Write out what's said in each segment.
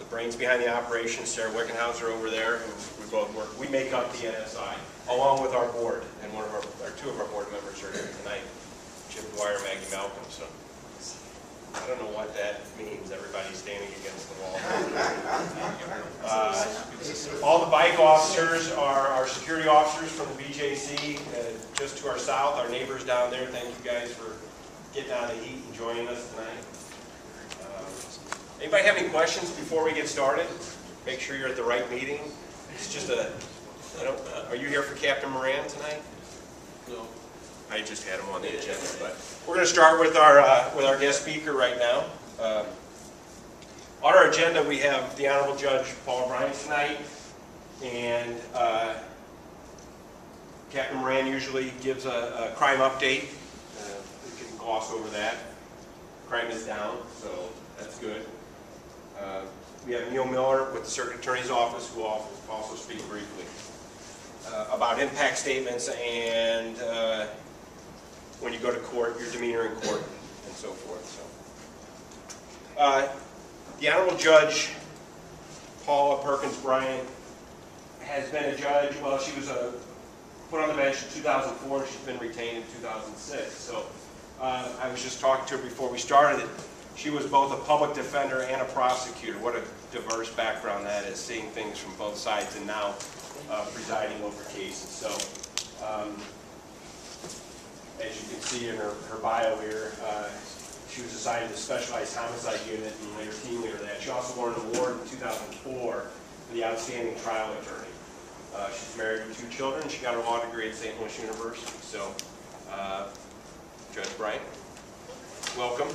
brains behind the operation, Sarah Wickenhauser over there, who we both work. We make up the NSI, along with our board, and two of our board members are here tonight, Jim Dwyer, Maggie Malcolm. So I don't know what that means. Everybody's standing against the wall. All the bike officers are our security officers from the BJC, just to our south. Our neighbors down there. Thank you guys for getting out of the heat and joining us tonight. Anybody have any questions before we get started? Make sure you're at the right meeting. It's just are you here for Captain Moran tonight? No. I just had him on the agenda, but we're going to start with our guest speaker right now. On our agenda, we have the Honorable Judge Paul O'Brien tonight, and Captain Moran usually gives a crime update. We can gloss over that. Crime is down, so that's good. We have Neil Miller with the Circuit Attorney's Office, who will also speak briefly about impact statements and when you go to court, your demeanor in court, and so forth. So, the Honorable Judge Paula Perkins Bryant has been a judge. Well, she was put on the bench in 2004, and she's been retained in 2006. So, I was just talking to her before we started. She was both a public defender and a prosecutor. What a diverse background that is, seeing things from both sides, and now presiding over cases. So, as you can see in her bio here, she was assigned to the Specialized Homicide Unit and later team leader of that. She also won an award in 2004 for the Outstanding Trial Attorney. She's married with 2 children. She got her law degree at St. Louis University. So, Judge Bryant, welcome.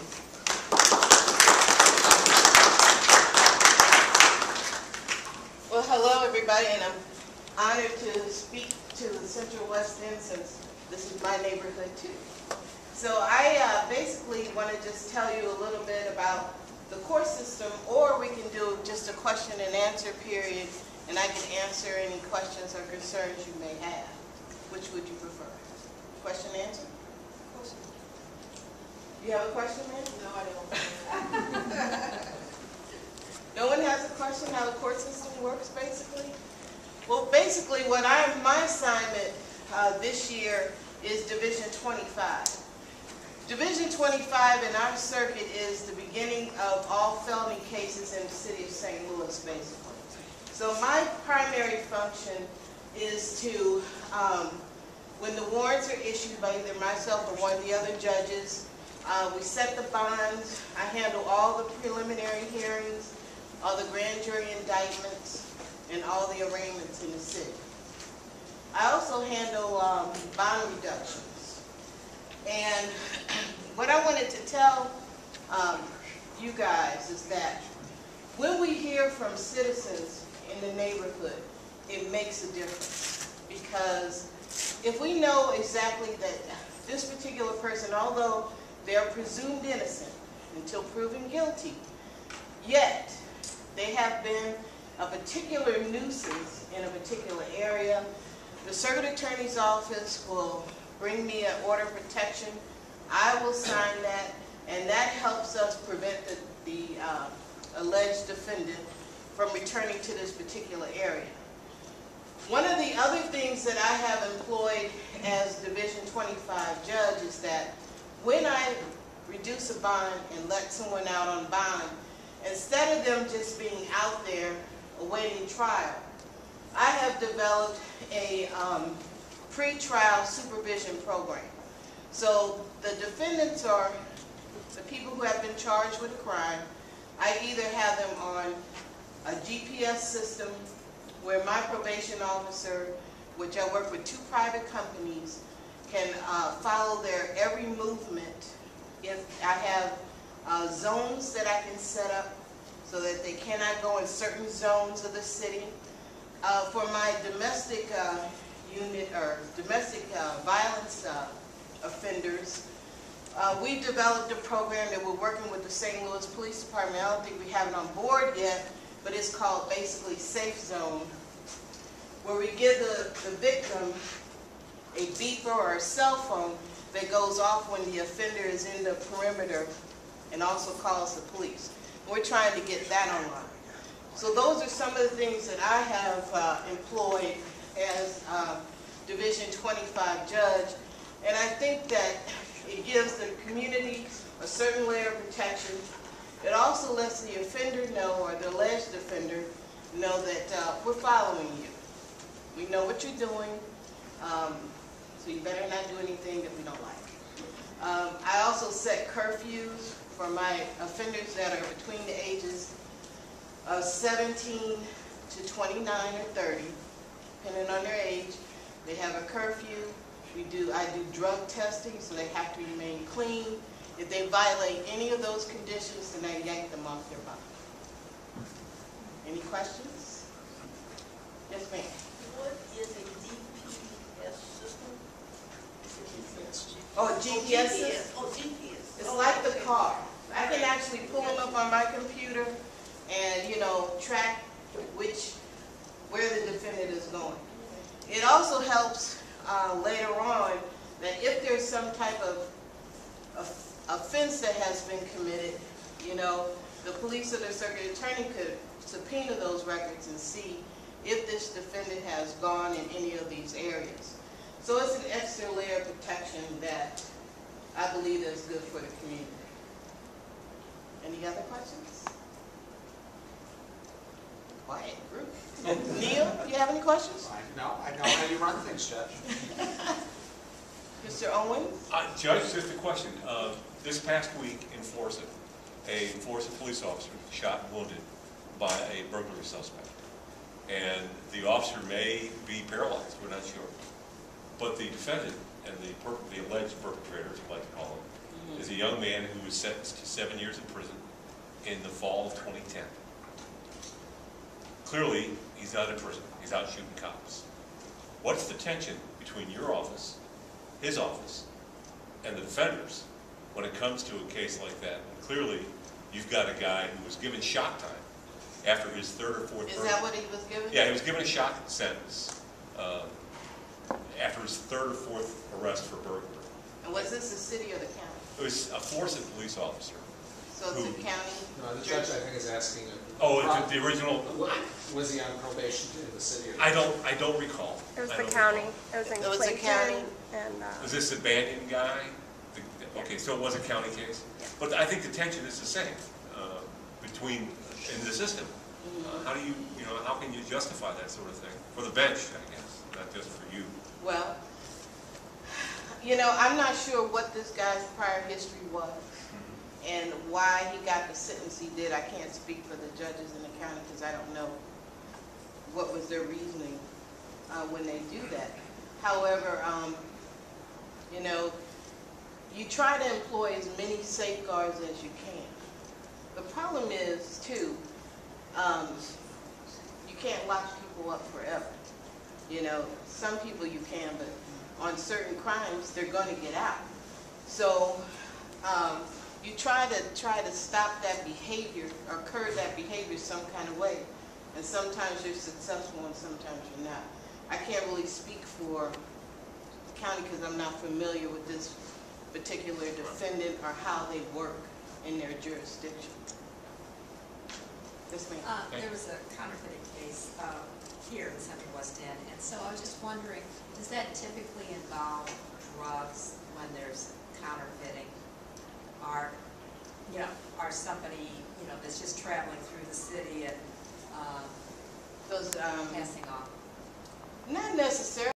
Well, hello everybody, and I'm honored to speak to the Central West End since this is my neighborhood too. So I basically want to just tell you a little bit about the court system, or we can do just a question and answer period, and I can answer any questions or concerns you may have. Which would you prefer? Question and answer? You have a question, ma'am? No, I don't. No one has a question how the court system works, basically? Well, basically, my assignment this year is Division 25. Division 25 in our circuit is the beginning of all felony cases in the city of St. Louis, basically. So my primary function is to, when the warrants are issued by either myself or one of the other judges, we set the bonds. I handle all the preliminary hearings, all the grand jury indictments, and all the arraignments in the city. I also handle bond reductions. And what I wanted to tell you guys is that when we hear from citizens in the neighborhood, it makes a difference. Because if we know exactly that this particular person, although they're presumed innocent until proven guilty, yet they have been a particular nuisance in a particular area, the Circuit Attorney's Office will bring me an order of protection. I will sign that, and that helps us prevent the alleged defendant from returning to this particular area. One of the other things that I have employed as Division 25 judge is that when I reduce a bond and let someone out on bond, instead of them just being out there awaiting trial, I have developed a pre-trial supervision program. So the defendants are the people who have been charged with a crime. I either have them on a GPS system where my probation officer, which I work with 2 private companies, can follow their every movement. If I have zones that I can set up so that they cannot go in certain zones of the city. For my domestic unit or domestic violence offenders, we've developed a program that we're working with the St. Louis Police Department. I don't think we have it on board yet, but it's called basically Safe Zone, where we give the victim a beeper or a cell phone that goes off when the offender is in the perimeter and also calls the police. We're trying to get that online. So those are some of the things that I have employed as Division 25 judge, and I think that it gives the community a certain layer of protection. It also lets the offender know, or the alleged offender know, that we're following you. We know what you're doing, so you better not do anything that we don't like. I also set curfews for my offenders that are between the ages of 17 to 29 or 30, depending on their age. They have a curfew. I do drug testing, so they have to remain clean. If they violate any of those conditions, then I yank them off their bond. Any questions? Yes, ma'am. What is a GPS system? Oh, a GPS system? Oh, GPS. It's like the car. I can actually pull them up on my computer and, track where the defendant is going. It also helps later on that if there's some type of offense that has been committed, the police or the circuit attorney could subpoena those records and see if this defendant has gone in any of these areas. So it's an extra layer of protection that I believe is good for the community. Any other questions? Quiet group. Neil, do you have any questions? I know how you run things, Judge. Mr. Owens? Judge, just a question. This past week in Florissant, a Florissant police officer shot and wounded by a burglary suspect. And the officer may be paralyzed, we're not sure. But the defendant and the alleged perpetrator, as you like to call him, is a young man who was sentenced to 7 years in prison in the fall of 2010. Clearly, he's out of prison. He's out shooting cops. What's the tension between your office, his office, and the defenders when it comes to a case like that? And clearly, you've got a guy who was given shot time after his third or fourth Is burglary. that what he was given? Yeah, he was given a shot sentence after his third or fourth arrest for burglary. And was this the city or the county? It was a Florissant police officer. So it's a county? No, the judge, I think, is asking. The original. Was he on probation in the city? Or I don't recall. It was I the don't county. recall. It was in It was the Clayton. county? And, Was this the abandoned guy? Okay, so it was a county case. Yeah. But I think the tension is the same between in the system. How do you how can you justify that sort of thing for the bench? I guess not just for you. Well, I'm not sure what this guy's prior history was and why he got the sentence he did. I can't speak for the judges in the county because I don't know what was their reasoning when they do that. However, you try to employ as many safeguards as you can. The problem is, too, you can't lock people up forever. Some people you can, but on certain crimes, they're going to get out. So you try to stop that behavior or curb that behavior some kind of way. And sometimes you're successful and sometimes you're not. I can't really speak for the county because I'm not familiar with this particular defendant or how they work in their jurisdiction. Yes, ma'am. There was a counterfeiting case here in Central West End, and so I was just wondering, does that typically involve drugs when there's counterfeiting? Or somebody, that's just traveling through the city and Those passing off? not necessarily.